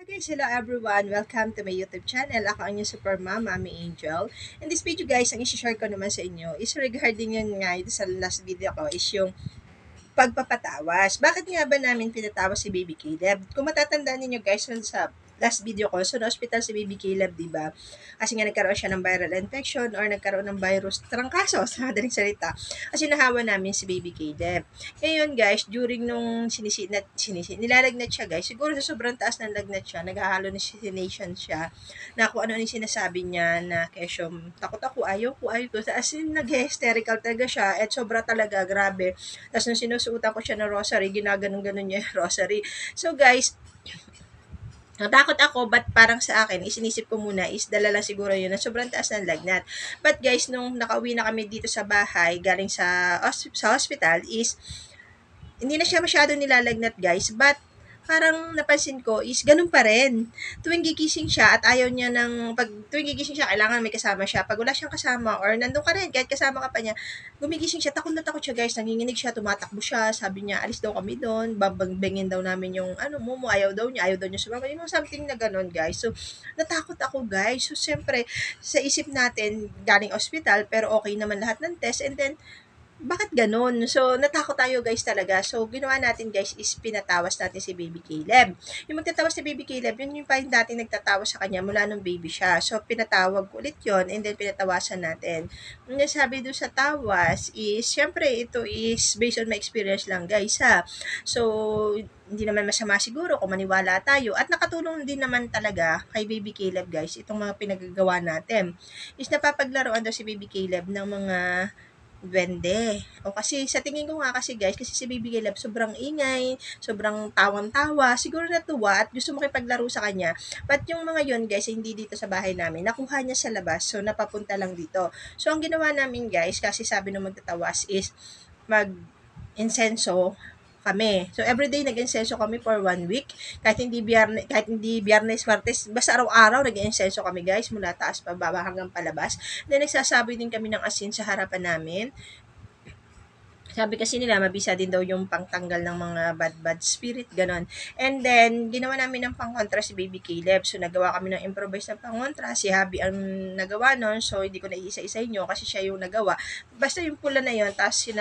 Okay, hello everyone. Welcome to my YouTube channel. Ako ang inyong super mom, Mami Angel. In this video guys, ang isi-share ko naman sa inyo is regarding yun nga, ito sa last video ko is yung pagpapatawas. Bakit nga ba namin pinatawas si Baby Caleb? Kung matatandaan niyo guys, sa last video ko, so na-hospital si Baby Caleb, di ba? Kasi nga nagkaroon siya ng viral infection or nagkaroon ng virus trangkaso, sa madaling salita. Kasi nahawa namin si Baby Caleb. Ngayon guys, during nung nilalagnat siya guys, siguro sa sobrang taas ng lagnat siya, naghahallucination siya, na kung ano yung sinasabi niya na kesyom, takot ako, ayaw ko, ayaw ko. As in, nag-hysterical talaga siya, at sobra talaga, grabe. Tapos nung sinusuotan ko siya ng rosary, ginaganon-ganon niya yung rosary. So guys, natakot ako, but parang sa akin, isinisip ko muna is dala lang siguro yun na sobrang taas ng lagnat. But guys, nung nakauwi na kami dito sa bahay, galing sa hospital, is hindi na siya masyado nilalagnat guys, but parang napansin ko is ganun pa rin. Tuwing gigising siya at ayaw niya tuwing gigising siya, kailangan may kasama siya. Pag wala siyang kasama or nandun ka rin, kahit kasama ka pa niya, gumigising siya, takot na takot siya guys, nanginginig siya, tumatakbo siya, sabi niya, alis daw kami doon, babangbengin daw namin yung ayaw daw niya sumama, yung something na ganun guys. So, natakot ako guys. So, siyempre, sa isip natin, galing ospital, pero okay naman lahat ng test, and then, bakit gano'n? So, natakot tayo guys talaga. So, ginawa natin guys is pinatawas natin si Baby Caleb. Yung magtatawas si Baby Caleb, yun yung pa yung dating nagtatawas sa kanya mula nung baby siya. So, pinatawag ko ulit yun and then pinatawasan natin. Yung nasabi doon sa tawas is, syempre ito is based on my experience lang guys ha. So, hindi naman masama siguro kung maniwala tayo. At nakatulong din naman talaga kay Baby Caleb guys, itong mga pinagagawa natin. Is napapaglaruan daw si Baby Caleb ng mga duwende. O kasi sa tingin ko nga kasi guys, kasi si Baby Caleb sobrang ingay, sobrang tawang-tawa, siguro natuwa at gusto makipaglaro sa kanya. But yung mga yon guys, hindi dito sa bahay namin. Nakuha niya sa labas, so napapunta lang dito. So ang ginawa namin guys, kasi sabi nung magtatawas is mag-insenso kami. So everyday nag-insenso kami for 1 week. Kahit hindi Biyernes, Martes, basta araw-araw nag-insenso kami guys, mula taas pa baba hanggang palabas. Then nagsasabi din kami ng asin sa harapan namin. Sabi kasi nila, mabisa din daw yung pangtanggal ng mga bad spirit, ganon. And then, ginawa namin ng pangkontra si Baby Caleb. So, nagawa kami ng improvise na pangkontra. Si Habi ang nagawa nun. So, hindi ko na iisa-isa inyo kasi siya yung nagawa. Basta yung pula na yun, tapos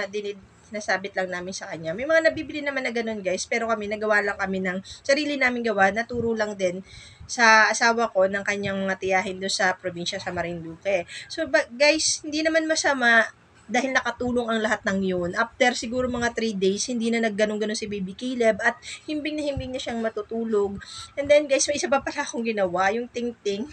sinasabit lang namin sa kanya. May mga nabibili naman na ganun guys, pero kami, nagawa lang kami ng sarili namin gawa, naturo lang din sa asawa ko ng kanyang mga tiyahin doon sa probinsya sa Marinduque. So, guys, hindi naman masama dahil nakatulong ang lahat ng yun. After siguro mga 3 days, hindi na nagganong-ganon si Baby Caleb at himbing na siyang matutulog. And then guys, may isa pa pala akong ginawa, yung ting-ting.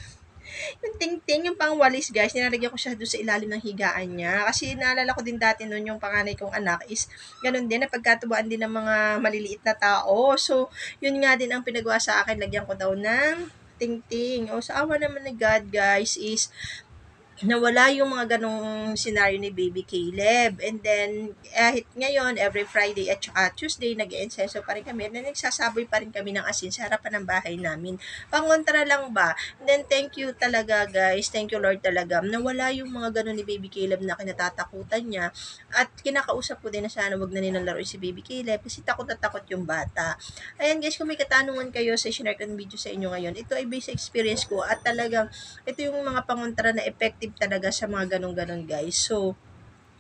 Yung ting-ting, yung pangwalis guys, nilalagyan ko siya doon sa ilalim ng higaan niya. Kasi naalala ko din dati noon yung panganay kong anak is ganun din, napagkatubuan din ng mga maliliit na tao. So, yun nga din ang pinagawa sa akin, lagyan ko daw ng ting-ting. O sa awa naman ni God guys is nawala yung mga ganong scenario ni Baby Caleb. And then, kahit ngayon, every Friday at saka Tuesday, nag-iinsenso pa rin kami. And then, nagsasaboy pa rin kami ng asin sa harapan ng bahay namin. Pangontra lang ba? And then, thank you talaga, guys. Thank you, Lord, talaga. Nawala yung mga ganon ni Baby Caleb na kinatatakutan niya. At kinakausap ko din na sana wag na nilang laruin si Baby Caleb kasi takot na takot yung bata. Ayan, guys, kung may katanungan kayo sa share ko ng video sa inyo ngayon, ito ay based sa experience ko at talagang ito yung mga pangontra na effective talaga sa mga ganun-ganun guys. So,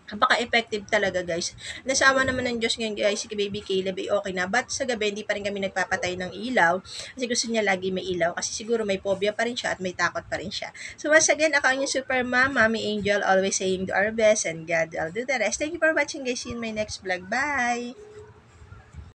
napaka-effective talaga guys. Nasawa naman ng Diyos ngayon guys, si Baby Caleb ay okay na. But sa gabi, hindi pa rin kami nagpapatay ng ilaw. Kasi gusto niya lagi may ilaw. Kasi siguro may phobia pa rin siya at may takot pa rin siya. So once again, ako ang yung super mom, Mommy Angel, always saying do our best and God will do the rest. Thank you for watching guys. See you in my next vlog. Bye!